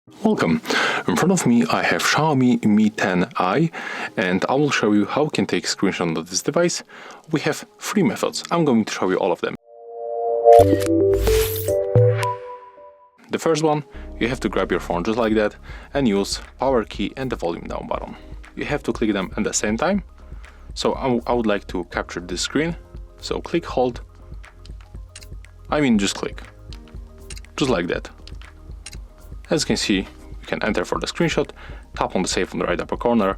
Welcome! In front of me I have XIAOMI Mi 10i and I will show you how you can take a screenshot of this device. We have three methods. I'm going to show you all of them. The first one, you have to grab your phone just like that and use power key and the volume down button. You have to click them at the same time. So I would like to capture this screen. So click, hold. Just click. Just like that. As you can see, you can enter for the screenshot, tap on the save on the right upper corner,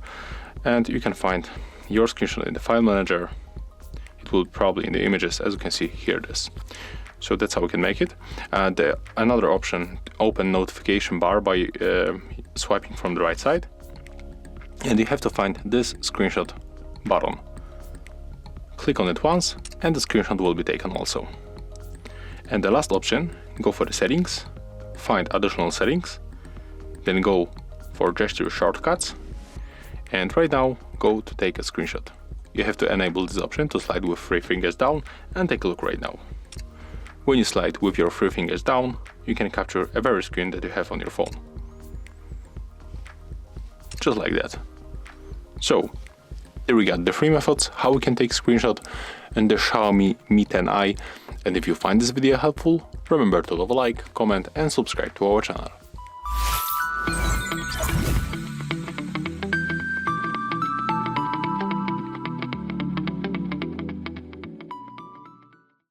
and you can find your screenshot in the file manager. It will probably in the images, as you can see, here it is. So that's how we can make it. Another option, open notification bar by swiping from the right side. And you have to find this screenshot button. Click on it once, and the screenshot will be taken also. And the last option, go for the settings, find additional settings, then go for gesture shortcuts, and right now go to take a screenshot. You have to enable this option to slide with 3 fingers down and take a look right now. When you slide with your 3 fingers down, you can capture a very screen that you have on your phone. Just like that. So, here we got the 3 methods, how we can take screenshot and the XIAOMI Mi 10i. And if you find this video helpful, remember to leave a like, comment and subscribe to our channel.